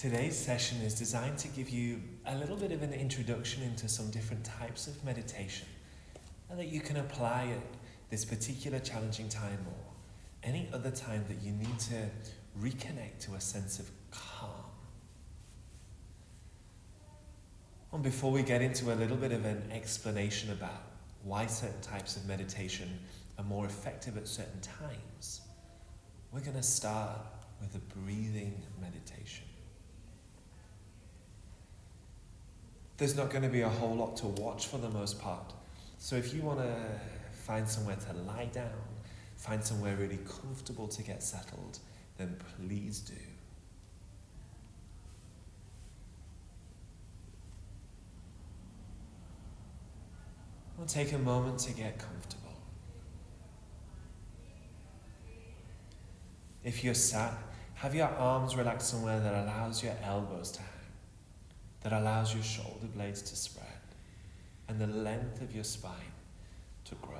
Today's session is designed to give you a little bit of an introduction into some different types of meditation and that you can apply at this particular challenging time or any other time that you need to reconnect to a sense of calm. And before we get into a little bit of an explanation about why certain types of meditation are more effective at certain times, we're going to start with a breathing meditation. There's not going to be a whole lot to watch for the most part. So if you want to find somewhere to lie down, find somewhere really comfortable to get settled, then please do. We'll take a moment to get comfortable. If you're sat, have your arms relaxed somewhere that allows your elbows to hang, that allows your shoulder blades to spread, and the length of your spine to grow.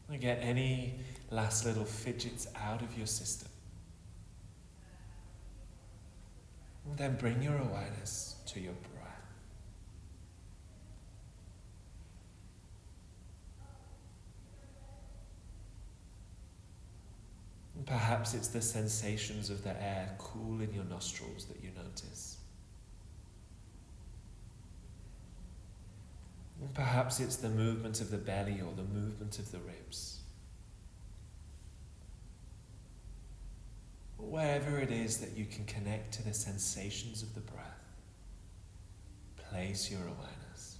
And get any last little fidgets out of your system. And then bring your awareness to your breath. And perhaps it's the sensations of the air cool in your nostrils that you notice. And perhaps it's the movement of the belly or the movement of the ribs. Wherever it is that you can connect to the sensations of the breath, place your awareness.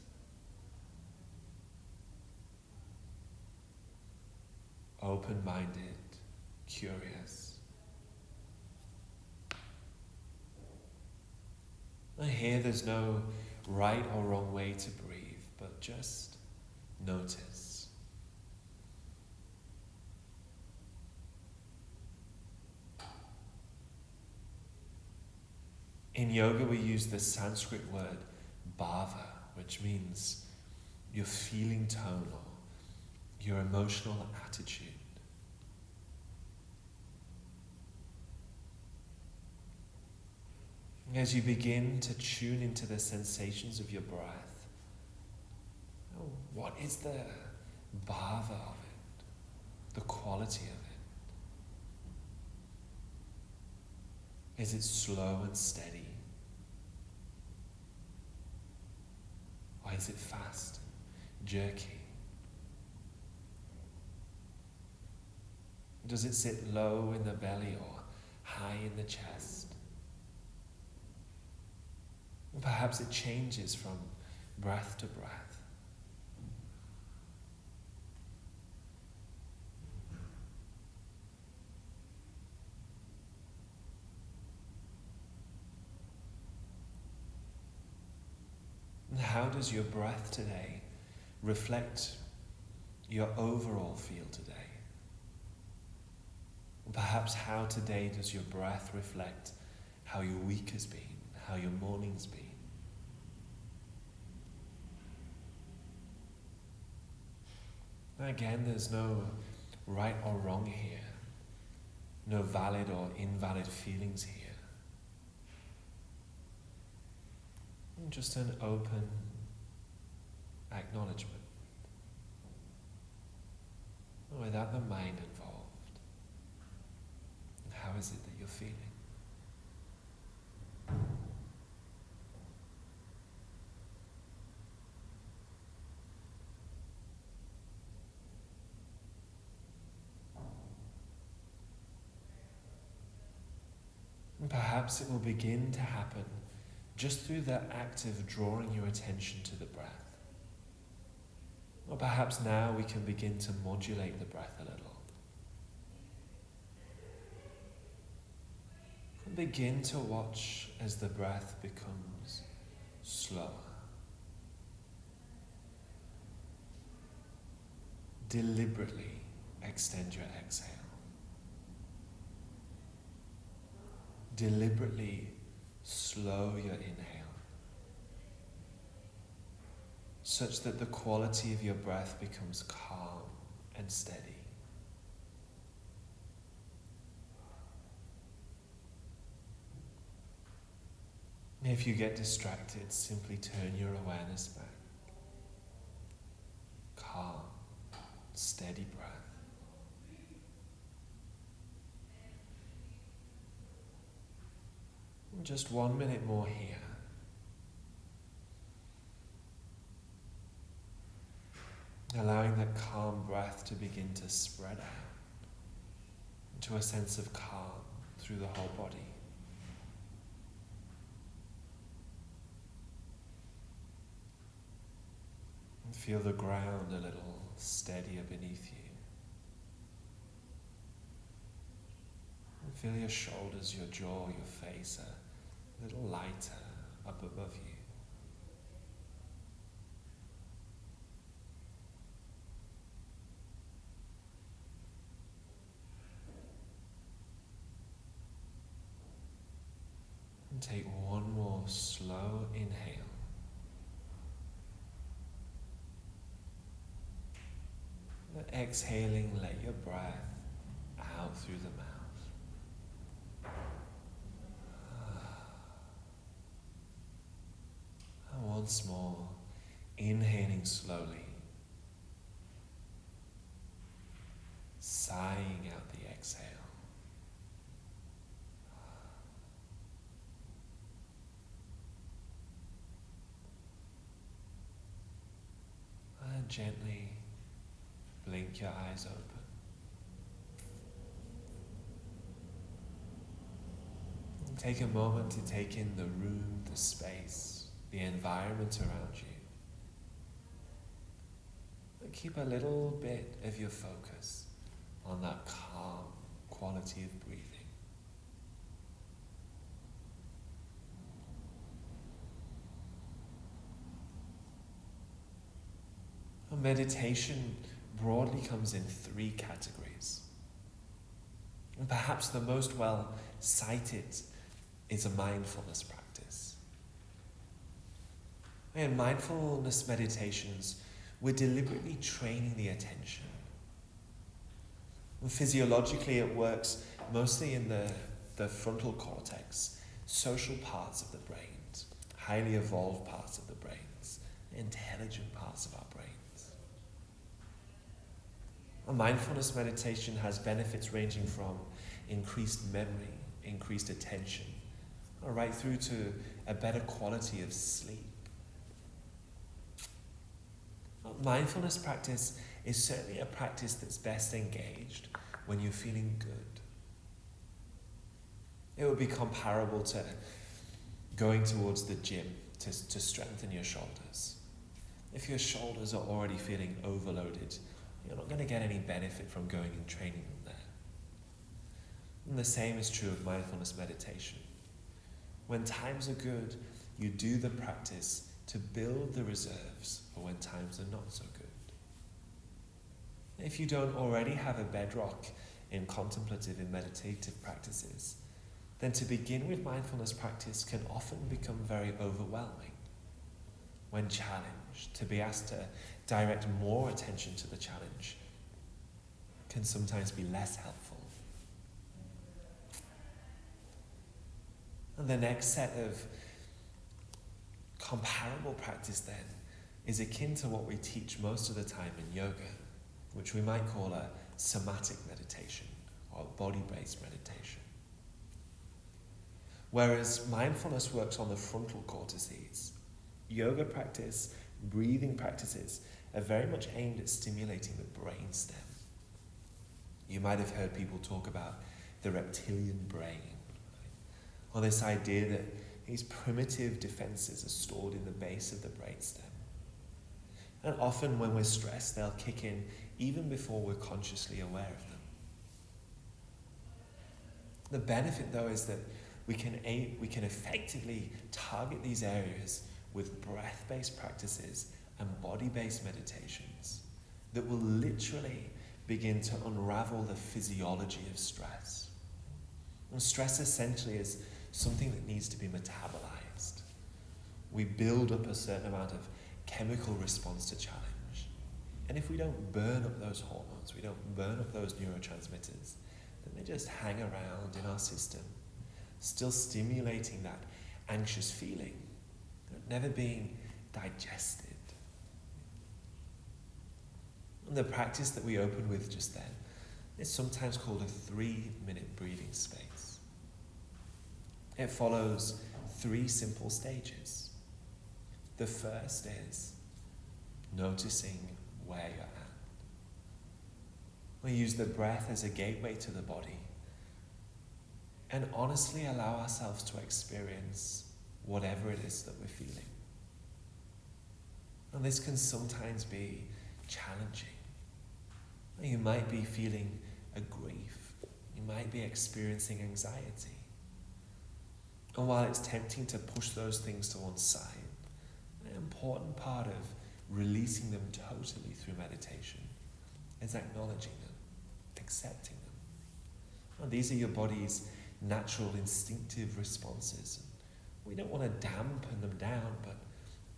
Open-minded, curious. And here there's no right or wrong way to breathe, but just notice. In yoga, we use the Sanskrit word bhava, which means your feeling tone or your emotional attitude. As you begin to tune into the sensations of your breath, what is the bhava of it, the quality of it? Is it slow and steady? Or is it fast and jerky? Does it sit low in the belly or high in the chest? And perhaps it changes from breath to breath. And how does your breath today reflect your overall feel today? And perhaps how today does your breath reflect how your week has been, how your morning's been? Again, there's no right or wrong here, no valid or invalid feelings here. Just an open acknowledgement, without the mind involved. And how is it that you're feeling? And perhaps it will begin to happen just through the act of drawing your attention to the breath. Or perhaps now we can begin to modulate the breath a little. And begin to watch as the breath becomes slower. Deliberately extend your exhale. Deliberately slow your inhale, such that the quality of your breath becomes calm and steady. If you get distracted, simply turn your awareness back. Calm, steady breath. Just 1 minute more here. Allowing that calm breath to begin to spread out into a sense of calm through the whole body. And feel the ground a little steadier beneath you. And feel your shoulders, your jaw, your face a little lighter up above you. And take one more slow inhale. Exhaling, let your breath out through the mouth. And once more, inhaling slowly, sighing out the exhale. And gently blink your eyes open. And take a moment to take in the room, the space, the environment around you. But keep a little bit of your focus on that calm quality of breathing. Meditation broadly comes in 3 categories. And perhaps the most well cited is a mindfulness practice. In mindfulness meditations, we're deliberately training the attention. And physiologically, it works mostly in the frontal cortex, social parts of the brains, highly evolved parts of the brains, intelligent parts of our brains. A mindfulness meditation has benefits ranging from increased memory, increased attention, right through to a better quality of sleep. Mindfulness practice is certainly a practice that's best engaged when you're feeling good. It would be comparable to going towards the gym to strengthen your shoulders. If your shoulders are already feeling overloaded, you're not going to get any benefit from going and training them there. And the same is true of mindfulness meditation. When times are good, you do the practice to build the reserves for when times are not so good. If you don't already have a bedrock in contemplative and meditative practices, then to begin with mindfulness practice can often become very overwhelming. When challenged, to be asked to direct more attention to the challenge can sometimes be less helpful. And the next set of comparable practice then is akin to what we teach most of the time in yoga, which we might call a somatic meditation or body-based meditation. Whereas mindfulness works on the frontal cortices, yoga practice, breathing practices are very much aimed at stimulating the brainstem. You might have heard people talk about the reptilian brain, or this idea that these primitive defenses are stored in the base of the brainstem. And often when we're stressed, they'll kick in even before we're consciously aware of them. The benefit, though, is that we can effectively target these areas with breath-based practices and body-based meditations that will literally begin to unravel the physiology of stress. And stress essentially is something that needs to be metabolized. We build up a certain amount of chemical response to challenge. And if we don't burn up those hormones, we don't burn up those neurotransmitters, then they just hang around in our system, still stimulating that anxious feeling, never being digested. And the practice that we opened with just then is sometimes called a 3-minute breathing space. It follows 3 simple stages. The first is noticing where you're at. We use the breath as a gateway to the body and honestly allow ourselves to experience whatever it is that we're feeling. And this can sometimes be challenging. You might be feeling a grief. You might be experiencing anxiety. And while it's tempting to push those things to one side, an important part of releasing them totally through meditation is acknowledging them, accepting them. And these are your body's natural instinctive responses. We don't want to dampen them down, but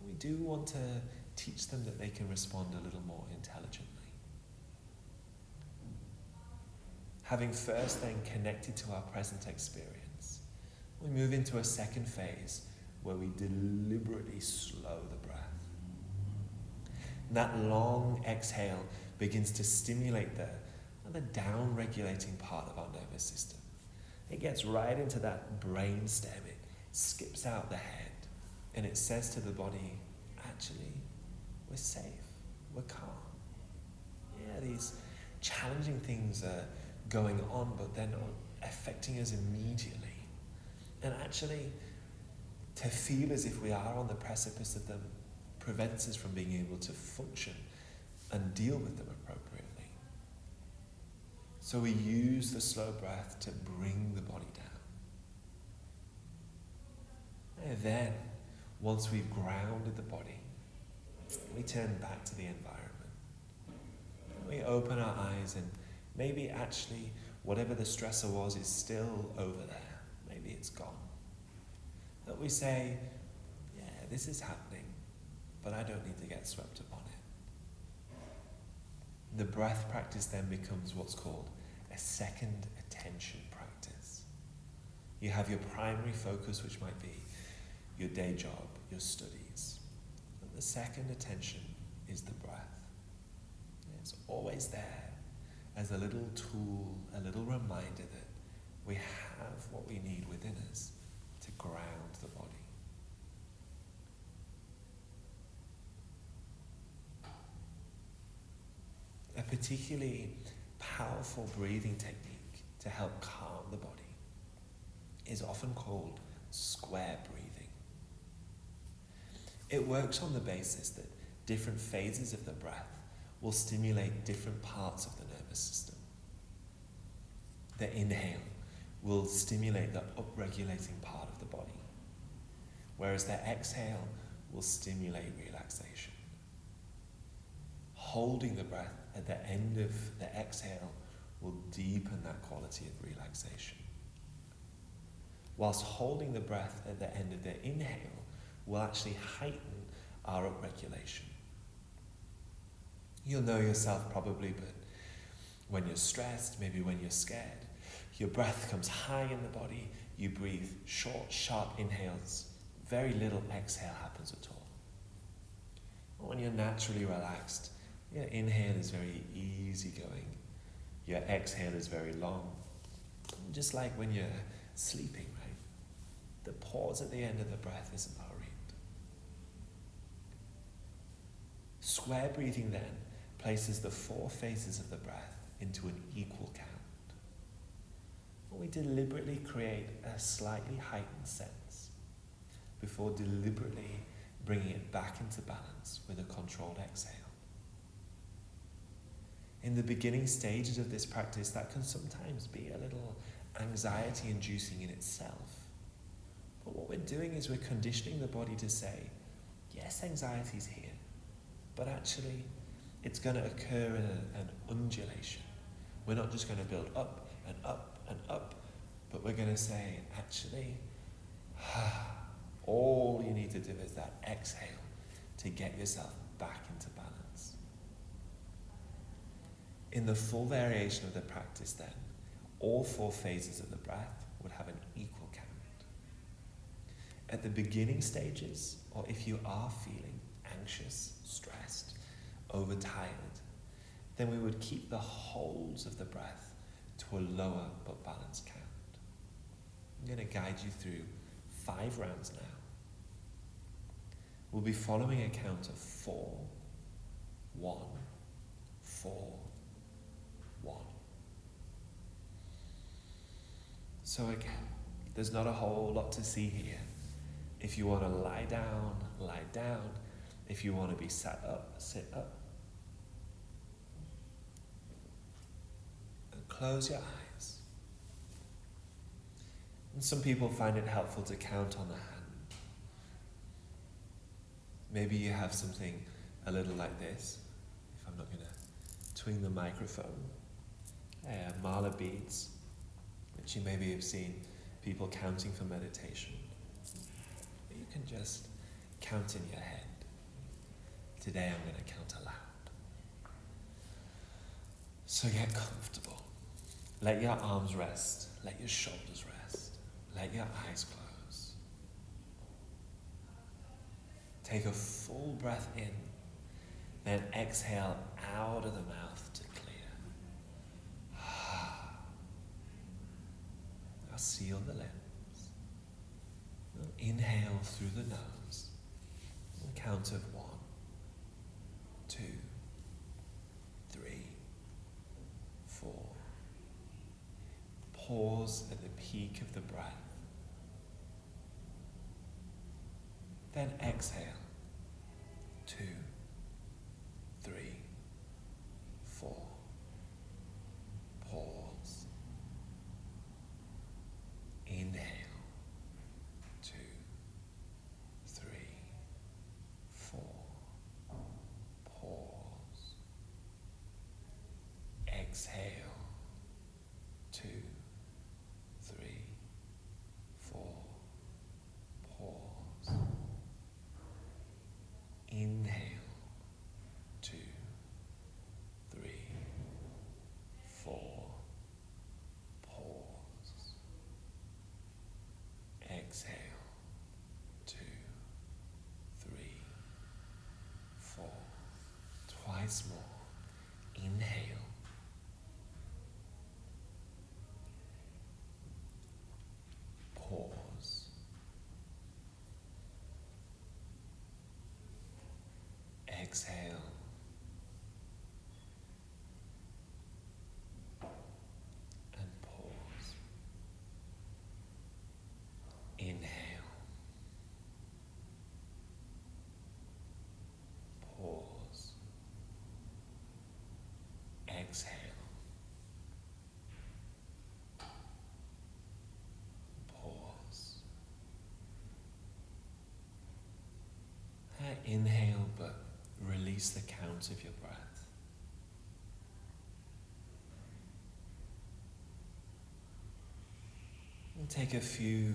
we do want to teach them that they can respond a little more intelligently. Having first then connected to our present experience, we move into a second phase where we deliberately slow the breath. And that long exhale begins to stimulate the down-regulating part of our nervous system. It gets right into that brain stem, it skips out the head, and it says to the body, actually, we're safe, we're calm. Yeah, these challenging things are going on, but they're not affecting us immediately. And actually, to feel as if we are on the precipice of them prevents us from being able to function and deal with them appropriately. So we use the slow breath to bring the body down. And then, once we've grounded the body, we turn back to the environment. We open our eyes and maybe actually whatever the stressor was is still over there. Maybe it's gone. That we say, yeah, this is happening, but I don't need to get swept up on it. The breath practice then becomes what's called a second attention practice. You have your primary focus, which might be your day job, your studies. And the second attention is the breath. It's always there as a little tool, a little reminder that we have what we need within us to ground the body. A particularly powerful breathing technique to help calm the body is often called square breathing. It works on the basis that different phases of the breath will stimulate different parts of the nervous system. The inhale will stimulate the upregulating part of the body, whereas the exhale will stimulate relaxation. Holding the breath at the end of the exhale will deepen that quality of relaxation. Whilst holding the breath at the end of the inhale will actually heighten our upregulation. You'll know yourself probably, but when you're stressed, maybe when you're scared, your breath comes high in the body, you breathe short, sharp inhales, very little exhale happens at all. When you're naturally relaxed, your inhale is very easygoing, your exhale is very long. Just like when you're sleeping, right? The pause at the end of the breath isn't hurried. Square breathing then places the 4 phases of the breath into an equal count. We deliberately create a slightly heightened sense before deliberately bringing it back into balance with a controlled exhale. In the beginning stages of this practice, that can sometimes be a little anxiety-inducing in itself. But what we're doing is we're conditioning the body to say, yes, anxiety is here, but actually it's going to occur in an undulation. We're not just going to build up and up and up, but we're going to say, actually, all you need to do is that exhale to get yourself back into balance. In the full variation of the practice then, all 4 phases of the breath would have an equal count. at the beginning stages, or if you are feeling anxious, stressed, overtired, then we would keep the holds of the breath to a lower but balanced count. I'm going to guide you through 5 rounds now. We'll be following a count of 4, 1, 4, 1. So again, there's not a whole lot to see here. If you want to lie down, lie down. If you want to be sat up, sit up. And close your eyes. And some people find it helpful to count on the hand. Maybe you have something a little like this. If I'm not going to twing the microphone. Mala beads, which you maybe have seen people counting for meditation. You can just count in your head. Today I'm going to count aloud. So get comfortable. Let your arms rest. Let your shoulders rest. Let your eyes close. Take a full breath in, then exhale out of the mouth to clear. Now seal the lips. Inhale through the nose. Count of 1, 2, 3, 4. Pause at the peak of the breath. Then exhale. 2, 3, 4. Pause. Inhale. 2, 3, 4. Pause. Exhale. 2, 3, 4. Pause. Inhale. 2, 3, 4. Pause. Exhale. 2, 3, 4. Twice more. Inhale. Pause. Exhale. And pause. Inhale. Pause. Exhale. Pause. Inhale, but release the count of your breath. And take a few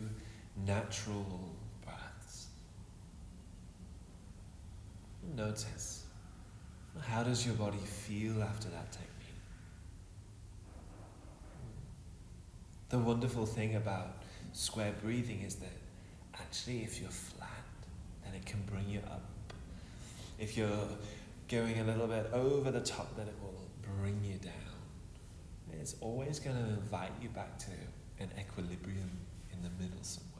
natural breaths. Notice, how does your body feel after that technique? The wonderful thing about square breathing is that actually if you're flat, then it can bring you up. If you're going a little bit over the top, then it will bring you down. It's always going to invite you back to an equilibrium in the middle somewhere.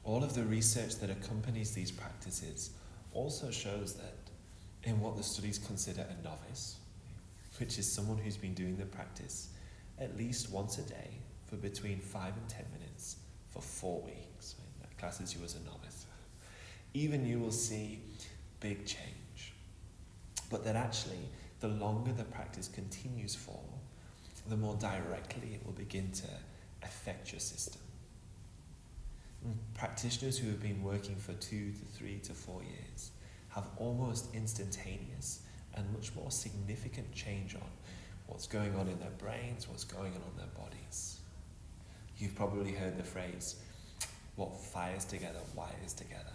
All of the research that accompanies these practices also shows that in what the studies consider a novice, which is someone who's been doing the practice at least once a day for between 5 and 10 minutes for 4 weeks. Right? That classes you as a novice. Even you will see big change. But that actually, the longer the practice continues for, the more directly it will begin to affect your system. And practitioners who have been working for 2 to 3 to 4 years have almost instantaneous and much more significant change on what's going on in their brains, what's going on their bodies. You've probably heard the phrase, what fires together, wires together.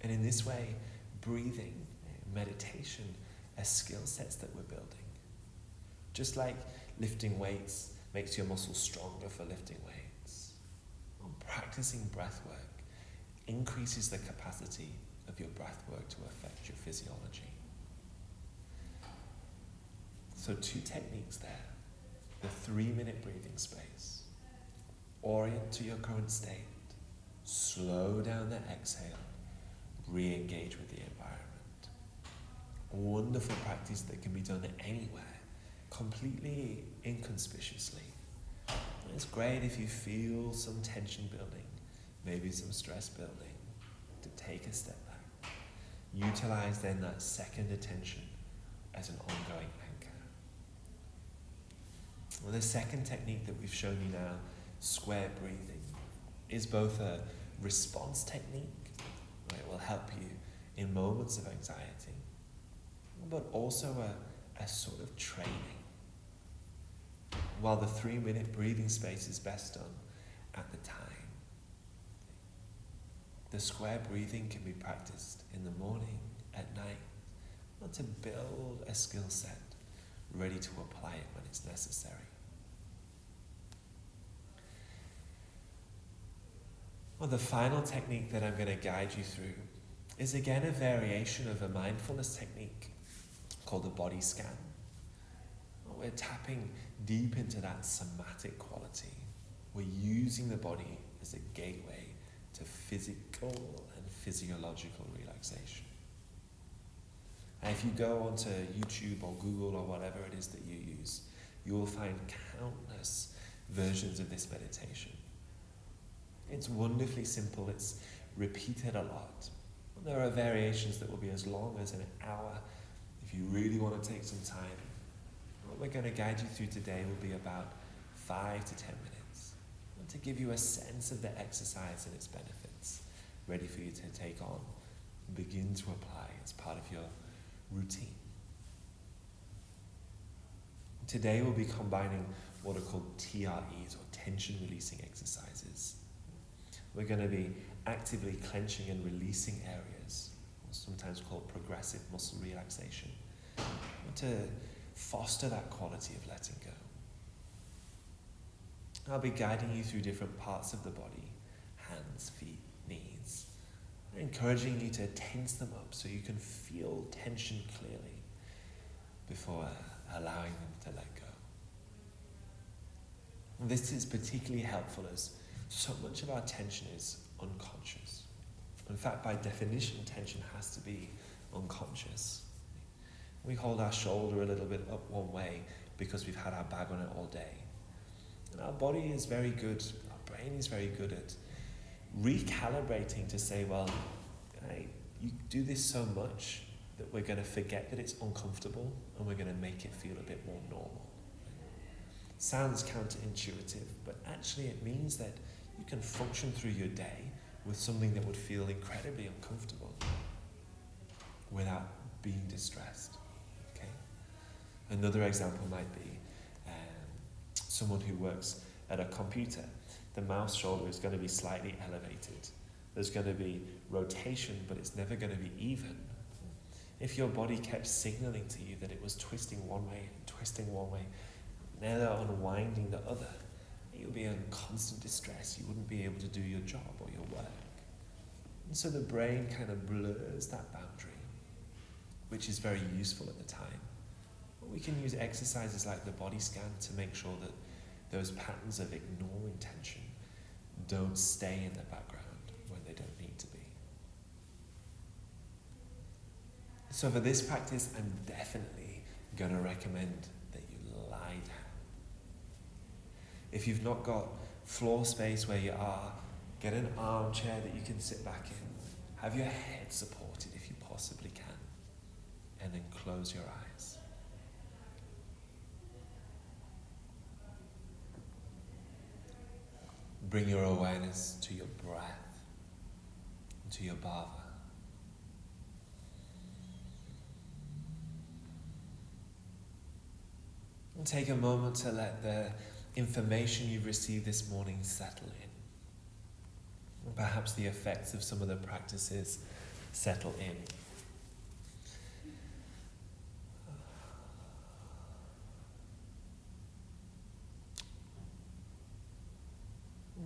And in this way, breathing, meditation, are skill sets that we're building. Just like lifting weights makes your muscles stronger for lifting weights. Practicing breath work increases the capacity of your breath work to affect your physiology. So 2 techniques there. The 3-minute breathing space. Orient to your current state. Slow down the exhale. Re-engage with the environment. A wonderful practice that can be done anywhere, completely inconspicuously. It's great if you feel some tension building, maybe some stress building, to take a step back. Utilize then that second attention as an ongoing anchor. Well, the second technique that we've shown you now, square breathing, is both a response technique, where it will help you in moments of anxiety, but also a sort of training. While the 3-minute breathing space is best done at the time, the square breathing can be practiced in the morning, at night, or to build a skill set ready to apply it when it's necessary. Well, the final technique that I'm going to guide you through is again a variation of a mindfulness technique called the body scan. We're tapping deep into that somatic quality. We're using the body as a gateway to physical and physiological relaxation. And if you go onto YouTube or Google or whatever it is that you use, you will find countless versions of this meditation. It's wonderfully simple, it's repeated a lot. There are variations that will be as long as an hour if you really want to take some time. What we're going to guide you through today will be about 5 to 10 minutes to give you a sense of the exercise and its benefits, ready for you to take on and begin to apply as part of your routine. Today we'll be combining what are called TREs, or tension releasing exercises. We're going to be actively clenching and releasing areas, sometimes called progressive muscle relaxation, to foster that quality of letting go. I'll be guiding you through different parts of the body, hands, feet, knees, encouraging you to tense them up so you can feel tension clearly before allowing them to let go. And this is particularly helpful as so much of our tension is unconscious. In fact, by definition, tension has to be unconscious. We hold our shoulder a little bit up one way because we've had our bag on it all day. And our body is very good, our brain is very good at recalibrating to say, well, hey, you do this so much that we're going to forget that it's uncomfortable and we're going to make it feel a bit more normal. Sounds counterintuitive, but actually it means that you can function through your day with something that would feel incredibly uncomfortable without being distressed. Okay? Another example might be someone who works at a computer. The mouse shoulder is going to be slightly elevated. There's going to be rotation, but it's never going to be even. If your body kept signaling to you that it was twisting one way and twisting one way, never unwinding the other, you'll be in constant distress. You wouldn't be able to do your job or your work. And so the brain kind of blurs that boundary, which is very useful at the time. But we can use exercises like the body scan to make sure that those patterns of ignoring tension don't stay in the background when they don't need to be. So for this practice, I'm definitely going to recommend that you lie down. If you've not got floor space where you are, get an armchair that you can sit back in. Have your head supported if you possibly can. And then close your eyes. Bring your awareness to your breath, to your bhava. And take a moment to let the information you've received this morning settle in. And perhaps the effects of some of the practices settle in.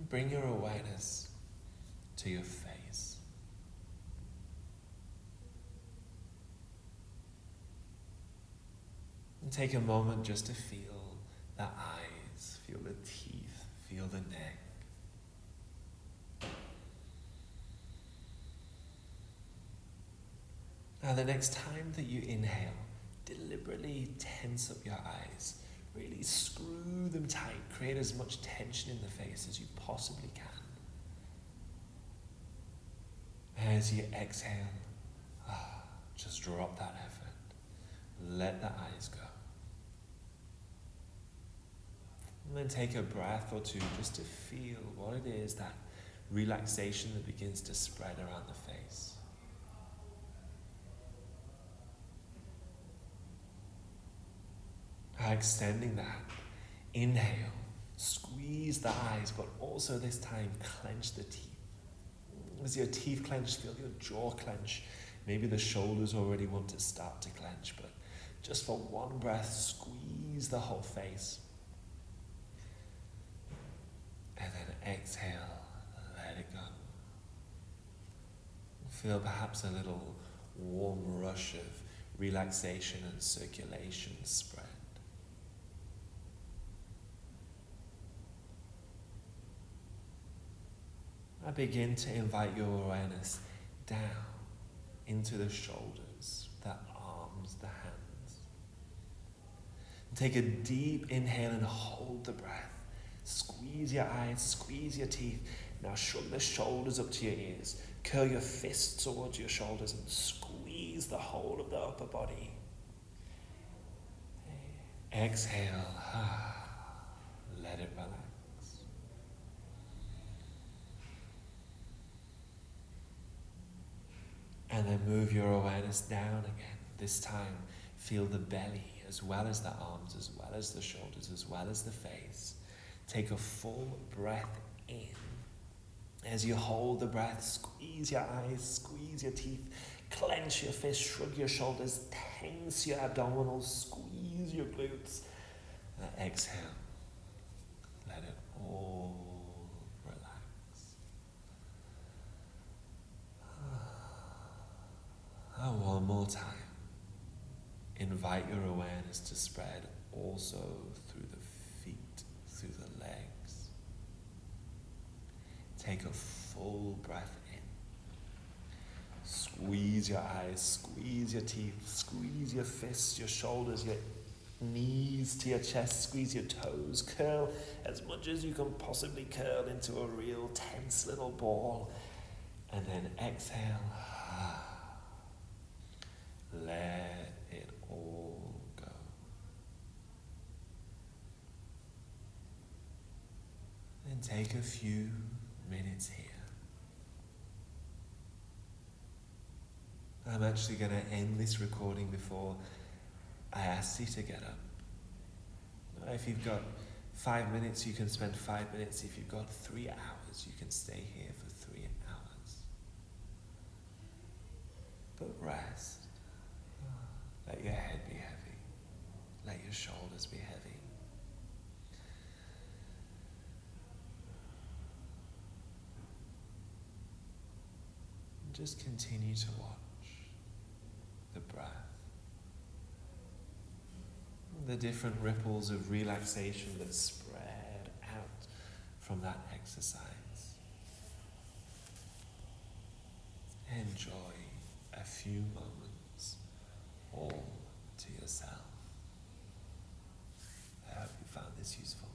bring your awareness to your face. And take a moment just to feel the eyes, feel the teeth, feel the neck. Now the next time that you inhale, deliberately tense up your eyes. Really screw them tight. Create as much tension in the face as you possibly can. As you exhale, just drop that effort. Let the eyes go. And then take a breath or two just to feel what it is, that relaxation that begins to spread around the face. Extending that, inhale, squeeze the eyes, but also this time clench the teeth. As your teeth clench, feel your jaw clench. Maybe the shoulders already want to start to clench, but just for one breath, squeeze the whole face. And then exhale, let it go. Feel perhaps a little warm rush of relaxation and circulation spread. I begin to invite your awareness down into the shoulders, the arms, the hands. Take a deep inhale and hold the breath. Squeeze your eyes, squeeze your teeth. Now shrug the shoulders up to your ears. Curl your fists towards your shoulders and squeeze the whole of the upper body. Exhale. Let it relax. And then move your awareness down again. This time, feel the belly as well as the arms, as well as the shoulders, as well as the face. Take a full breath in. As you hold the breath, squeeze your eyes, squeeze your teeth, clench your fists, shrug your shoulders, tense your abdominals, squeeze your glutes. And exhale. Let it all relax. One more time. Invite your awareness to spread also through the feet, through the legs. Take a full breath in. Squeeze your eyes, squeeze your teeth, squeeze your fists, your shoulders, your knees to your chest, squeeze your toes, curl as much as you can possibly curl into a real tense little ball. And then exhale. Let it all go. And take a few minutes here. I'm actually going to end this recording before I ask you to get up. If you've got 5 minutes, you can spend 5 minutes. If you've got 3 hours, you can stay here for 3 hours. But rest. Let your head be heavy. Let your shoulders be heavy. And just continue to watch the breath. The different ripples of relaxation that spread out from that exercise. Enjoy a few moments all to yourself. I hope you found this useful.